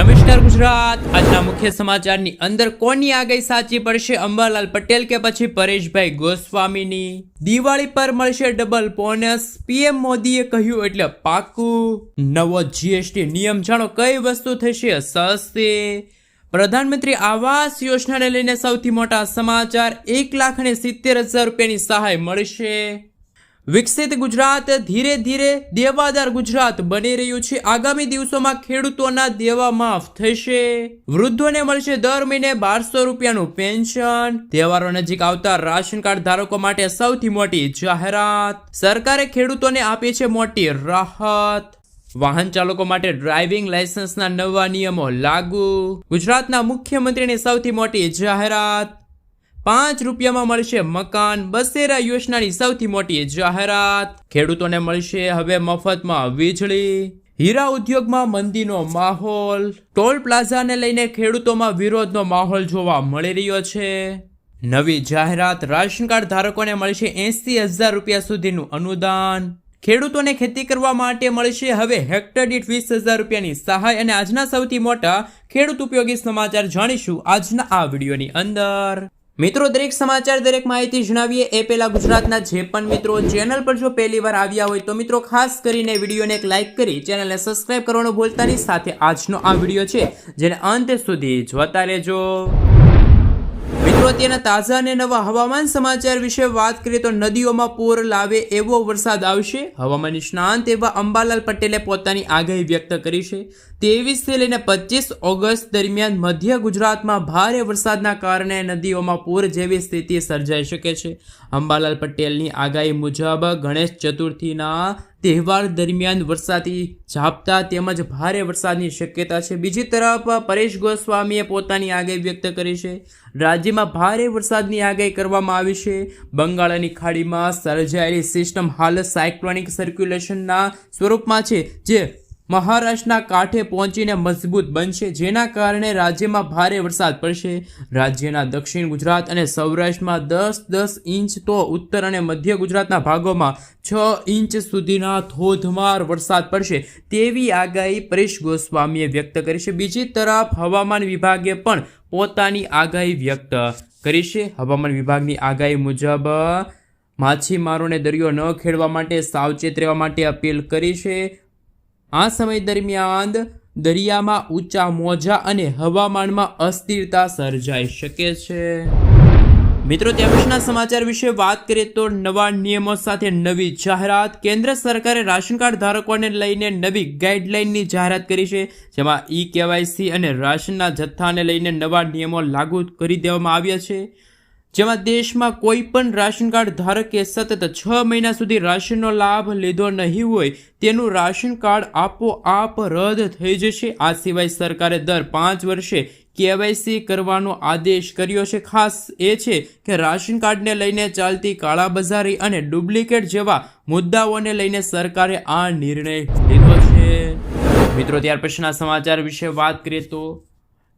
નમસ્કાર ગુજરાત। આજના મુખ્ય સમાચારની અંદર કોની આગાહી સાચી પડશે, અંબાલાલ પટેલ કે પછી પરેશભાઈ ગોસ્વામીની? દિવાળી પર મળશે ડબલ બોનસ, પીએમ મોદીએ કહ્યું એટલે પાકું। નવો જીએસટી નિયમ જાણો, કઈ વસ્તુ થશે સસ્તી? પ્રધાનમંત્રી આવાસ યોજનાને લઈને સૌથી મોટા સમાચાર, 1,70,000 રૂપિયાની સહાય મળશે। વિકસિત ગુજરાત ધીરે ધીરે દેવાદાર ગુજરાત બની રહ્યું છે। આગામી દિવસોમાં ખેડૂતોના દેવા માફ થશે। વૃદ્ધોને મળશે દર મહિને 1200 રૂપિયાનું પેન્શન। તહેવારો નજીક આવતા રાશન કાર્ડ ધારકો માટે સૌથી મોટી જાહેરાત। સરકારે ખેડૂતોને આપી છે મોટી રાહત। વાહન ચાલકો માટે ડ્રાઇવિંગ લાયસન્સના નવા નિયમો લાગુ। ગુજરાતના મુખ્યમંત્રીની સૌથી મોટી જાહેરાત। 5 રૂપિયામાં મળશે મકાન। બસેરા યોજનાની સૌથી મોટી જાહેરાત। ખેડૂતોને મળશે હવે મફતમાં વીજળી। હીરા ઉદ્યોગમાં મંદીનો માહોલ। ટોલ પ્લાઝાને લઈને ખેડૂતોમાં વિરોધનો માહોલ જોવા મળી રહ્યો છે। નવી જાહેરાત, રાશન કાર્ડ ધારકોને મળશે 80,000 રૂપિયા સુધીનું અનુદાન। ખેડૂતોને ખેતી કરવા માટે મળશે હવે હેક્ટર દીઠ 20,000 રૂપિયાની સહાય। અને આજના સૌથી મોટા ખેડૂત ઉપયોગી સમાચાર જાણીશું આજના આ વિડીયોની અંદર। મિત્રો, દરેક સમાચાર, દરેક માહિતી જણાવીએ એ પહેલા ગુજરાતના જે પણ મિત્રો ચેનલ પર જો પહેલી વાર આવ્યા હોય તો મિત્રો ખાસ કરીને વિડીયોને એક લાઇક કરી ચેનલને સબસ્ક્રાઇબ કરવાનું ભૂલતા નહીં। સાથે આજનો આ વિડીયો છે જેને અંત સુધી જોતા રહેજો। મિત્રો, અત્યારના તાજા અને નવા હવામાન સમાચાર વિશે વાત કરીએ તો નદીઓમાં પૂર લાવે એવો વરસાદ આવશે। હવામાન નિષ્ણાંત એવા અંબાલાલ પટેલે પોતાની આગાહી વ્યક્ત કરી છે। 23 થી લઈને 25 ઓગસ્ટ દરમિયાન મધ્ય ગુજરાતમાં ભારે વરસાદના કારણે નદીઓમાં પૂર જેવી સ્થિતિ સર્જાઈ શકે છે। અંબાલાલ પટેલની આગાહી મુજબ ગણેશ ચતુર્થીના તહેવાર દરમિયાન વરસાદી ઝાપટા તેમજ ભારે વરસાદની શક્યતા છે। બીજી તરફ પરેશ ગોસ્વામીએ પોતાની આગાહી વ્યક્ત કરી છે। રાજ્યમાં ભારે વરસાદની આગાહી કરવામાં આવી છે। બંગાળની ખાડીમાં સર્જાયેલી સિસ્ટમ હાલ સાયક્લોનિક સર્ક્યુલેશનના સ્વરૂપમાં છે, જે મહારાષ્ટ્રના કાંઠે પહોંચીને મજબૂત બનશે, જેના કારણે રાજ્યમાં ભારે વરસાદ પડશે। રાજ્યના દક્ષિણ ગુજરાત અને સૌરાષ્ટ્રમાં 10 ઇંચ તો ઉત્તર અને મધ્ય ગુજરાતના ભાગોમાં 6 ઇંચ સુધીના ધોધમાર વરસાદ પડશે તેવી આગાહી પરેશ ગોસ્વામીએ વ્યક્ત કરી છે। બીજી તરફ હવામાન વિભાગે પણ પોતાની આગાહી વ્યક્ત કરી છે। હવામાન વિભાગની આગાહી મુજબ માછીમારોને દરિયો ન ખેડવા માટે સાવચેત રહેવા માટે અપીલ કરી છે। આ સમય દરમિયાન દરિયામાં ઊંચા મોજા અને હવામાનમાં અસ્થિરતા સર્જાઈ શકે છે। મિત્રો, ત્યાં પછીના સમાચાર વિશે વાત કરીએ તો નવા નિયમો સાથે નવી જાહેરાત। કેન્દ્ર સરકારે રાશન કાર્ડ ધારકોને લઈને નવી ગાઈડલાઇનની જાહેરાત કરી છે, જેમાં KYC અને રાશનના જથ્થાને લઈને નવા નિયમો લાગુ કરી દેવામાં આવ્યા છે। જેમાં દેશમાં કોઈ પણ રાશન કાર્ડ ધારકે સતત 6 મહિના સુધી રાશનનો લાભ લીધો નહીં હોય તેનું રાશન કાર્ડ આપોઆપ રદ થઈ જશે। આ સિવાય સરકારે દર 5 વર્ષે KYC કરવાનો આદેશ કર્યો છે। ખાસ એ છે કે રાશન કાર્ડને લઈને ચાલતી કાળાબજારી અને ડુપ્લિકેટ જેવા મુદ્દાઓને લઈને સરકારે આ નિર્ણય લીધો છે। મિત્રો, ત્યાર પછીના સમાચાર વિશે વાત કરીએ તો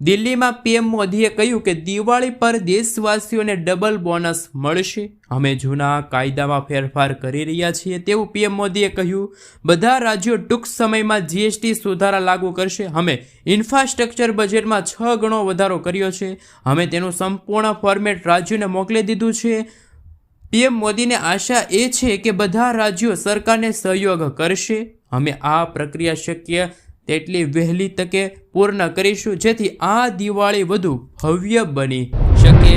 દિલ્હીમાં પીએમ મોદીએ કહ્યું કે દિવાળી પર દેશવાસીઓને ડબલ બોનસ મળશે। અમે જૂના કાયદામાં ફેરફાર કરી રહ્યા છીએ તેવું પીએમ મોદીએ કહ્યું। બધા રાજ્યો ટૂંક સમયમાં જીએસટી સુધારા લાગુ કરશે। અમે ઇન્ફ્રાસ્ટ્રક્ચર બજેટમાં 6 ગણો વધારો કર્યો છે। અમે તેનું સંપૂર્ણ ફોર્મેટ રાજ્યોને મોકલી દીધું છે। પીએમ મોદીને આશા એ છે કે બધા રાજ્યો સરકારને સહયોગ કરશે। અમે આ પ્રક્રિયા શક્ય તેટલી વહેલી તકે પૂર્ણ કરીશું, જેથી આ દિવાળી વધુ ભવ્ય બની શકે।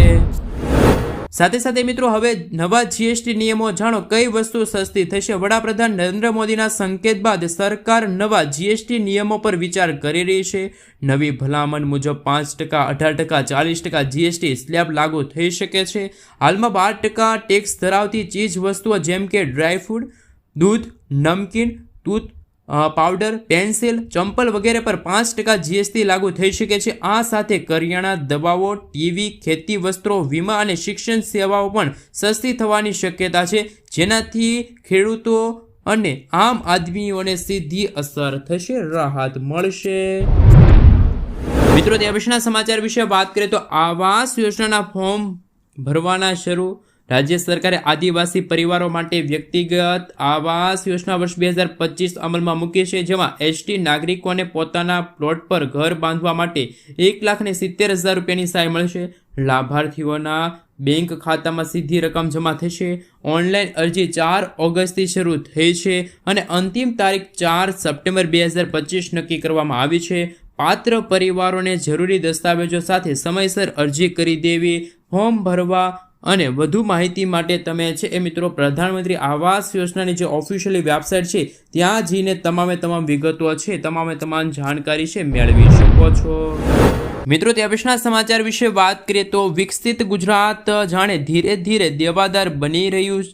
સાથે સાથે મિત્રો, હવે નવા જીએસટી નિયમો જાણો, કઈ વસ્તુ સસ્તી થશે। વડાપ્રધાન નરેન્દ્ર મોદીના સંકેત બાદ સરકાર નવા જીએસટી નિયમો પર વિચાર કરી રહી છે। નવી ભલામણ મુજબ 5%, 18%, 40% જીએસટી સ્લેબ લાગુ થઈ શકે છે। હાલમાં 12% ટેક્સ ધરાવતી ચીજ વસ્તુઓ જેમ કે ડ્રાયફ્રૂટ, દૂધ, નમકીન, ટૂથ પાવડર, પેન્સિલ, ચંપલ વગેરે પર 5% જીએસટી લાગુ થઈ શકે છે। આ સાથે કરિયાણા, દવાઓ, ટીવી, ખેતી વસ્ત્રો, વીમા અને શિક્ષણ સેવાઓ પણ સસ્તી થવાની શક્યતા છે, જેનાથી ખેડૂતો અને આમ આદમીઓને સીધી અસર થશે, રાહત મળશે। મિત્રો, ત્યાં પછીના સમાચાર વિશે વાત કરીએ તો આવાસ યોજનાના ફોર્મ ભરવાના શરૂ। રાજ્ય સરકારે આદિવાસી પરિવારો માટે વ્યક્તિગત આવાસ યોજના વર્ષ 2025 અમલમાં મૂકી છે, જેમાં એસટી નાગરિકોને પોતાના પ્લોટ પર ઘર બાંધવા માટે 1,70,000 રૂપિયાની સહાય મળશે. લાભાર્થીઓના બેંક ખાતામાં સીધી રકમ જમા થશે. ઓનલાઈન અરજી 4 ઓગસ્ટથી શરૂ થઈ છે અને અંતિમ તારીખ 4 સપ્ટેમ્બર 2025 નક્કી કરવામાં આવી છે. પાત્ર પરિવારોને જરૂરી દસ્તાવેજો સાથે સમયસર અરજી કરી દેવી. ફોર્મ ભરવા અને વધુ માહિતી માટે તમે છે એ મિત્રો પ્રધાનમંત્રી આવાસ યોજનાની જે ઓફિશિયલી વેબસાઇટ છે ત્યાં જઈને તમામ વિગતો છે, તમામ જાણકારી છે મેળવી શકો છો. મિત્રો તે પછીના સમાચાર વિશે વાત કરીએ તો વિકસિત ગુજરાત જાણે ધીરે ધીરે દેવાદાર બની રહ્યું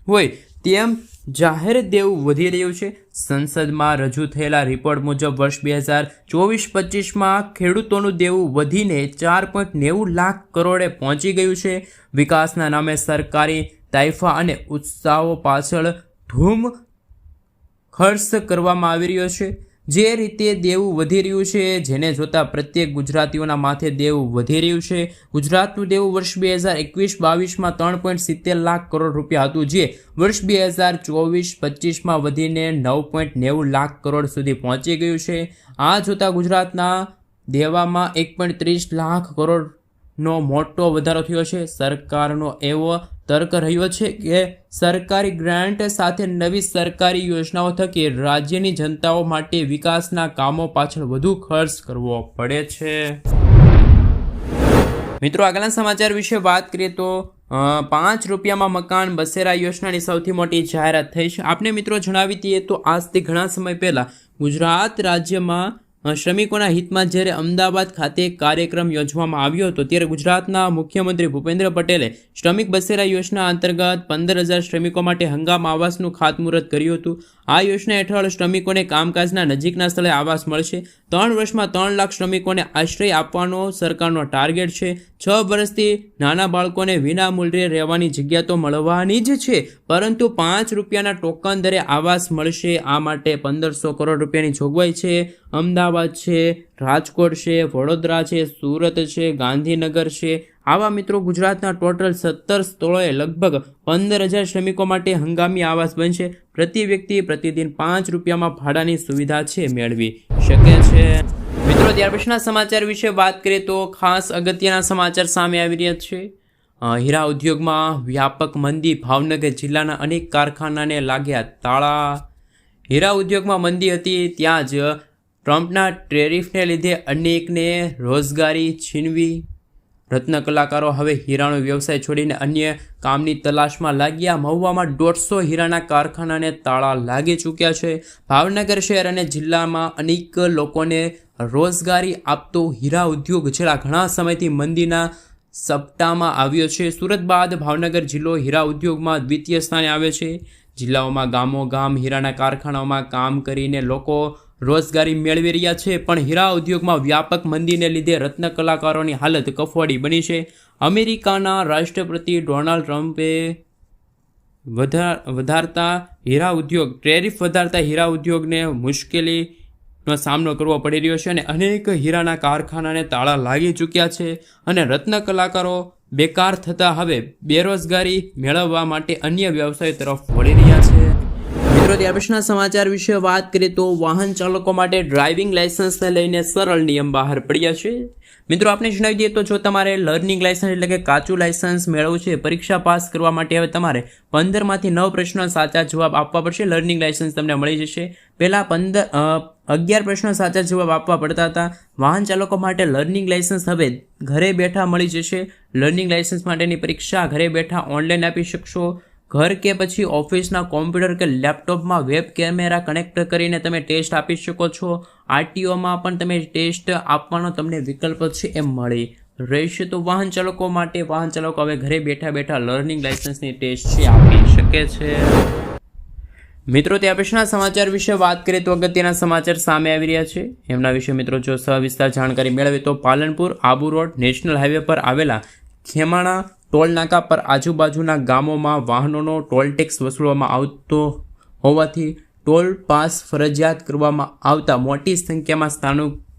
હોય તેમ જાહેર દેવું વધી રહ્યું છે. સંસદમાં રજૂ થયેલા રિપોર્ટ મુજબ વર્ષ 2024-25માં ખેડૂતોનું દેવું વધીને 4.90 લાખ કરોડે પહોંચી ગયું છે. વિકાસના નામે સરકારી તાઇફા અને ઉત્સાહો પાછળ ધૂમ ખર્ચ કરવામાં આવી રહ્યો છે. જે રીતે દેવું વધી રહ્યું છે જેને જોતા પ્રત્યેક ગુજરાતીઓના માથે દેવું વધી રહ્યું છે. ગુજરાતનું દેવું વર્ષ 2021-22માં 3.70 લાખ કરોડ રૂપિયા હતું, જે વર્ષ 2024-25માં વધીને 9.90 લાખ કરોડ સુધી પહોંચી ગયું છે. આ જોતા ગુજરાતના દેવામાં 1.30 લાખ કરોડનો મોટો વધારો થયો છે. સરકારનો એવો તર્ક રહ્યો છે કે સરકારી ગ્રાન્ટ સાથે નવી સરકારી યોજનાઓ થકી રાજ્યની જનતાઓ માટે વિકાસના કામો પાછળ વધુ ખર્ચ કરવો પડે છે. મિત્રો આગળના સમાચાર વિશે વાત કરીએ તો 5 રૂપિયામાં મકાન બસેરા યોજનાની સૌથી મોટી જાહેરાત થઈ છે. આપને મિત્રો જણાવી દઈએ તો આજથી ઘણા સમય પહેલા ગુજરાત રાજ્યમાં શ્રમિકોના હિતમાં જ્યારે અમદાવાદ ખાતે કાર્યક્રમ યોજવામાં આવ્યો હતો ત્યારે ગુજરાતના મુખ્યમંત્રી ભૂપેન્દ્ર પટેલે શ્રમિક બસેરા યોજના અંતર્ગત 15,000 શ્રમિકો માટે હંગામ આવાસનું ખાતમુહૂર્ત કર્યું હતું. આ યોજના હેઠળ શ્રમિકોને કામકાજના નજીકના સ્થળે આવાસ મળશે. 3 વર્ષમાં 3 લાખ શ્રમિકોને આશ્રય આપવાનો સરકારનો ટાર્ગેટ છે. 6 વર્ષથી નાના બાળકોને વિના મૂલ્યે રહેવાની જગ્યા તો મળવાની જ છે, પરંતુ 5 રૂપિયાના ટોકન દરે આવાસ મળશે. આ માટે 1,500 કરોડ રૂપિયાની જોગવાઈ છે. અમદાવાદ છે, રાજકોટ છે, વડોદરા છે, સુરત છે, ગાંધીનગર છે, આવા મિત્રો ગુજરાતના ટોટલ 17 સ્થળોએ લગભગ 15,000 શ્રમિકો માટે હંગામી આવાસ બનશે. પ્રતિ વ્યક્તિ પ્રતિદિન 5 રૂપિયામાં ભાડાની સુવિધા છે મેળવી શકે છે. મિત્રો ત્યાર પછીના સમાચાર વિશે વાત કરીએ તો ખાસ અગત્યના સમાચાર સામે આવી રહ્યા છે. હીરા ઉદ્યોગમાં વ્યાપક મંદી, ભાવનગર જિલ્લાના અનેક કારખાનાને લાગ્યા તાળા. હીરા ઉદ્યોગમાં મંદી હતી ત્યાં જ ટ્રમ્પના ટેરિફને લીધે અનેકને રોજગારી છીનવી. રત્ન કલાકારો હવે હીરાનો વ્યવસાય છોડીને અન્ય કામની તલાશમાં લાગ્યા. મહુવામાં 150 હીરાના કારખાનાને તાળા લાગી ચૂક્યા છે. ભાવનગર શહેર અને જિલ્લામાં અનેક લોકોને રોજગારી આપતો હીરા ઉદ્યોગ છેલ્લા ઘણા સમયથી મંદીના સપટામાં આવ્યો છે. સુરત બાદ ભાવનગર જિલ્લો હીરા ઉદ્યોગમાં દ્વિતીય સ્થાને આવે છે. જિલ્લાઓમાં ગામોગામ હીરાના કારખાનાઓમાં કામ કરીને લોકો રોજગારી મેળવી રહ્યા છે, પણ હીરા ઉદ્યોગમાં વ્યાપક મંદીને લીધે રત્ન કલાકારોની હાલત કફોડી બની છે. અમેરિકાના રાષ્ટ્રપતિ ડોનાલ્ડ ટ્રમ્પે વધારતા હીરા ઉદ્યોગને મુશ્કેલીનો સામનો કરવો પડી રહ્યો છે અને અનેક હીરાના કારખાનાને તાળા લાગી ચૂક્યા છે અને રત્ન કલાકારો બેકાર થતા હવે બેરોજગારી મેળવવા માટે અન્ય વ્યવસાય તરફ વળી રહ્યા છે. મિત્રો ત્યાર પછીના સમાચાર વિશે વાત કરીએ તો વાહન ચાલકો માટે ડ્રાઇવિંગ લાયસન્સને લઈને સરળ નિયમ બહાર પડ્યા છે. મિત્રો આપણે જણાવી દઈએ તો જો તમારે લર્નિંગ લાયસન્સ એટલે કે કાચું લાયસન્સ મેળવવું છે, પરીક્ષા પાસ કરવા માટે હવે તમારે 15માંથી 9 પ્રશ્નો સાચા જવાબ આપવા પડશે. લર્નિંગ લાયસન્સ તમને મળી જશે. પહેલાં 11 પ્રશ્નો સાચા જવાબ આપવા પડતા હતા. વાહન ચાલકો માટે લર્નિંગ લાયસન્સ હવે ઘરે બેઠા મળી જશે. લર્નિંગ લાયસન્સ માટેની પરીક્ષા ઘરે બેઠા ઓનલાઈન આપી શકશો. ઘર કે પછી ઓફિસના કોમ્પ્યુટર કે લેપટોપમાં વેબ કેમેરા કનેક્ટ કરીને તમે ટેસ્ટ આપી શકો છો. આરટીઓમાં પણ તમે ટેસ્ટ આપવાનો તમને વિકલ્પ છે એ મળી રહેશે. તો વાહન ચાલકો હવે ઘરે બેઠા લર્નિંગ લાયસન્સની ટેસ્ટ છે આપી શકે છે. મિત્રો ત્યાં પછીના સમાચાર વિશે વાત કરીએ તો અગત્યના સમાચાર સામે આવી રહ્યા છે. એમના વિશે મિત્રો જો સવિસ્તાર જાણકારી મેળવીએ તો Palanpur Abu road national highway પર આવેલા ખેમાણા ટોલ નાકા પર આજુબાજુના ગામોમાં વાહનોનો ટોલ ટેક્સ વસૂલવામાં આવતો હોવાથી ટોલ પાસ ફરજિયાત કરવામાં આવતા મોટી સંખ્યામાં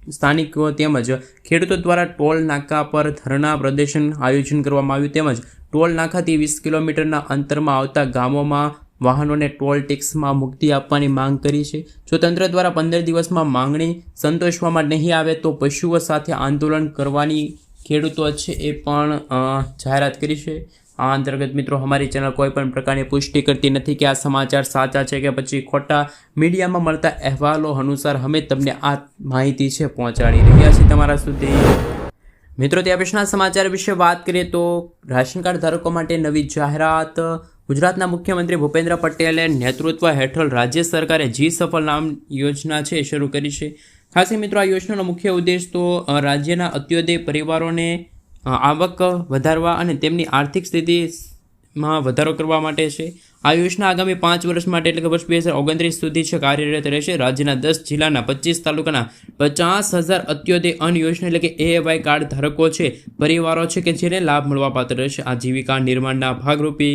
સ્થાનિકો તેમજ ખેડૂતો દ્વારા ટોલ નાકા પર ધરણા પ્રદર્શન આયોજન કરવામાં આવ્યું તેમજ ટોલ નાકાથી 20 કિલોમીટરના અંતરમાં આવતા ગામોમાં વાહનોને ટોલ ટેક્સમાં મુક્તિ આપવાની માંગ કરી છે. જો તંત્ર દ્વારા 15 દિવસમાં માંગણી સંતોષવામાં નહીં આવે તો પશુઓ સાથે આંદોલન કરવાની ખેડૂતો છે એ પણ જાહેરાત કરી છે. આ અંતર્ગત મિત્રો અમારી ચેનલ કોઈ પણ પ્રકારની પુષ્ટિ કરતી નથી કે આ સમાચાર સાચા છે કે પછી ખોટા. મીડિયામાં મળતા અહેવાલો અનુસાર અમે તમને આ માહિતી છે પહોંચાડી રહ્યા છીએ તમારા સુધી. મિત્રો ત્યાં પછીના સમાચાર વિશે વાત કરીએ તો રાશન કાર્ડ ધારકો માટે નવી જાહેરાત. ગુજરાતના મુખ્યમંત્રી ભૂપેન્દ્ર પટેલે નેતૃત્વ હેઠળ રાજ્ય સરકારે જી સફળ નામ યોજના છે શરૂ કરી છે. ખાસ મિત્રો આ યોજનાનો મુખ્ય ઉદ્દેશ તો રાજ્યના અત્યોદય પરિવારોને આવક વધારવા અને તેમની આર્થિક સ્થિતિમાં વધારો કરવા માટે છે. આ યોજના આગામી 5 વર્ષ માટે એટલે કે વર્ષ 2029 સુધી છે કાર્યરત રહેશે. રાજ્યના 10 જિલ્લાના 25 તાલુકાના 50,000 અત્યોદય અન્ન યોજના એટલે કે AAY કાર્ડ ધારકો છે પરિવારો છે કે જેને લાભ મળવાપાત્ર રહેશે. આજીવિકા નિર્માણના ભાગરૂપે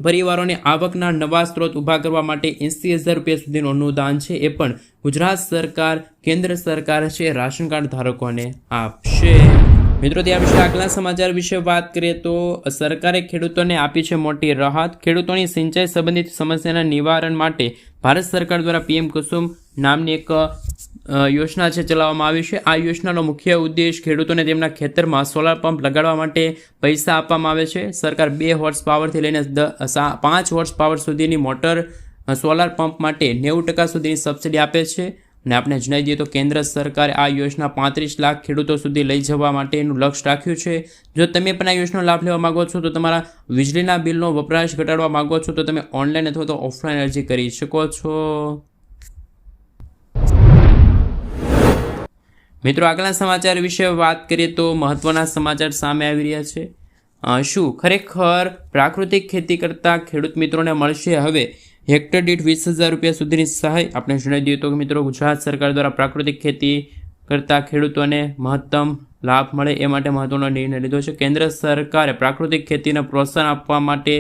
પરિવારોને આવકના નવા સ્ત્રોત ઊભા કરવા માટે 80,000 રૂપિયા સુધીનું અનુદાન છે એ પણ ગુજરાત સરકાર કેન્દ્ર સરકાર છે રાશન કાર્ડ ધારકોને આપશે. મિત્રો ત્યાં વિશે આગલા સમાચાર વિશે વાત કરીએ તો સરકારે ખેડૂતોને આપી છે મોટી રાહત. ખેડૂતોની સિંચાઈ સંબંધિત સમસ્યાના નિવારણ માટે ભારત સરકાર દ્વારા PM કુસુમ નામની એક યોજના છે ચલાવવામાં આવી છે. આ યોજનાનો મુખ્ય ઉદ્દેશ ખેડૂતોને તેમના ખેતરમાં સોલાર પંપ લગાડવા માટે પૈસા આપવામાં આવે છે. સરકાર 2 હોર્સ પાવરથી લઈને 5 હોર્સ પાવર સુધીની મોટર સોલાર પંપ માટે 90% સુધીની સબસિડી આપે છે. અને આપણે જણાવી દઈએ તો કેન્દ્ર સરકારે આ યોજના 35 લાખ ખેડૂતો સુધી લઈ જવા માટેનું લક્ષ્ય રાખ્યું છે. જો તમે પણ આ યોજનાનો લાભ લેવા માગો છો તો તમારા વીજળીના બિલનો વપરાશ ઘટાડવા માગો છો તો તમે ઓનલાઈન અથવા તો ઓફલાઈન અરજી કરી શકો છો. મિત્રો આગલા સમાચાર વિશે વાત કરીએ તો મહત્વના સમાચાર સામે આવી રહ્યા છે. શું ખરેખર પ્રાકૃતિક ખેતી કરતા ખેડૂત મિત્રોને મળશે હવે હેક્ટર દીઠ 20,000 રૂપિયા સુધીની સહાય? આપણે જણાવી દઈએ તો કે મિત્રો ગુજરાત સરકાર દ્વારા પ્રાકૃતિક ખેતી કરતા ખેડૂતોને મહત્તમ લાભ મળે એ માટે મહત્વનો નિર્ણય લીધો છે. કેન્દ્ર સરકારે પ્રાકૃતિક ખેતીને પ્રોત્સાહન આપવા માટે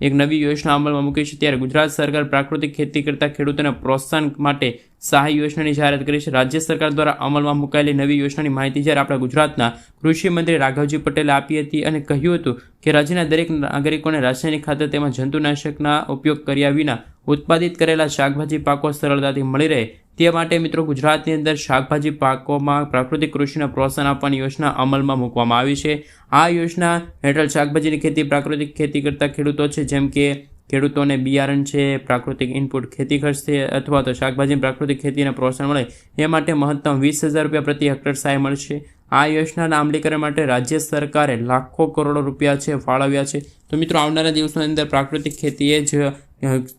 એક નવી યોજના અમલમાં મૂકી છે. ત્યારે ગુજરાત સરકાર પ્રાકૃતિક ખેતી કરતા ખેડૂતોને પ્રોત્સાહન માટે સહાય યોજનાની જાહેરાત કરી છે. રાજ્ય સરકાર દ્વારા અમલમાં મુકાયેલી નવી યોજનાની માહિતી જ્યારે આપણા ગુજરાતના કૃષિ મંત્રી રાઘવજી પટેલે આપી હતી અને કહ્યું હતું કે રાજ્યના દરેક નાગરિકોને રાસાયણિક ખાતર તેમજ જંતુનાશકના ઉપયોગ કર્યા વિના ઉત્પાદિત કરેલા શાકભાજી પાકો સરળતાથી મળી રહે તે માટે મિત્રો ગુજરાતની અંદર શાકભાજી પાકોમાં પ્રાકૃતિક કૃષિને પ્રોત્સાહન આપવાની યોજના અમલમાં મૂકવામાં આવી છે. આ યોજના હેઠળ શાકભાજીની ખેતી પ્રાકૃતિક ખેતી કરતા ખેડૂતો છે જેમ કે ખેડૂતોને બિયારણ છે, પ્રાકૃતિક ઇનપુટ ખેતી ખર્ચ છે અથવા તો શાકભાજી પ્રાકૃતિક ખેતીને પ્રોત્સાહન મળે એ માટે મહત્તમ 20,000 રૂપિયા પ્રતિ હેક્ટર સહાય મળશે. આ યોજનાના અમલીકરણ માટે રાજ્ય સરકારે લાખો કરોડો રૂપિયા છે ફાળવ્યા છે. તો મિત્રો આવનારા દિવસોની અંદર પ્રાકૃતિક ખેતી એ જ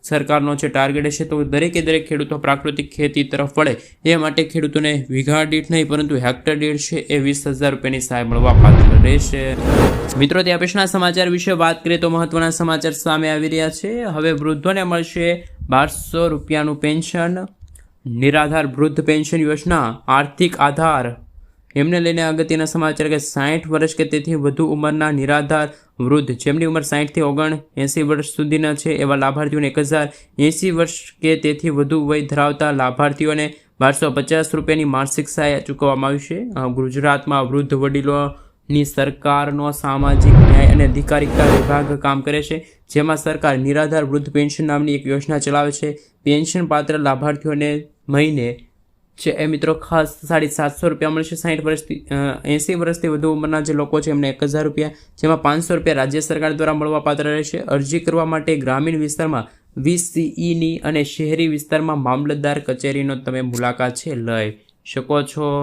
સરકારનો છે ટાર્ગેટ છે. તો દરેકે દરેક ખેડૂતો પ્રાકૃતિક ખેતી તરફ વળે એ માટે ખેડૂતોને વીઘા દીઠ નહીં પરંતુ હેક્ટર દીઠ છે એ 20,000 રૂપિયાની સહાય મળવા પાત્ર રહેશે. મિત્રો ત્યાં પછીના સમાચાર વિશે વાત કરીએ તો મહત્વના સમાચાર સામે આવી રહ્યા છે. હવે વૃદ્ધોને મળશે 1200 રૂપિયાનું પેન્શન. નિરાધાર વૃદ્ધ પેન્શન યોજના આર્થિક આધાર એમને લઈને અગત્યના સમાચાર કે 60 વર્ષ કે તેથી વધુ ઉંમરના નિરાધાર વૃદ્ધ જેમની ઉંમર 60 થી 79 વર્ષ સુધીના છે એવા લાભાર્થીઓને 1,080 વર્ષ કે તેથી વધુ વય ધરાવતા લાભાર્થીઓને 1250 રૂપિયાની માસિક સહાય ચૂકવવામાં આવી છે. ગુજરાતમાં વૃદ્ધ વડીલોની સરકારનો સામાજિક ન્યાય અને અધિકારિતા વિભાગ કામ કરે છે જેમાં સરકાર નિરાધાર વૃદ્ધ પેન્શન નામની એક યોજના ચલાવે છે. પેન્શન પાત્ર લાભાર્થીઓને મહિને છે એ મિત્રો ખાસ 750 રૂપિયા મળશે. 60 વર્ષથી 80 વર્ષથી વધુ ઉંમરના જે લોકો છે એમને 1,000 રૂપિયા જેમાં 500 રૂપિયા રાજ્ય સરકાર દ્વારા મળવાપાત્ર રહેશે. અરજી કરવા માટે ગ્રામીણ વિસ્તારમાં VCEની અને શહેરી વિસ્તારમાં મામલતદાર કચેરીનો તમે મુલાકાત છે લઈ શકો છો.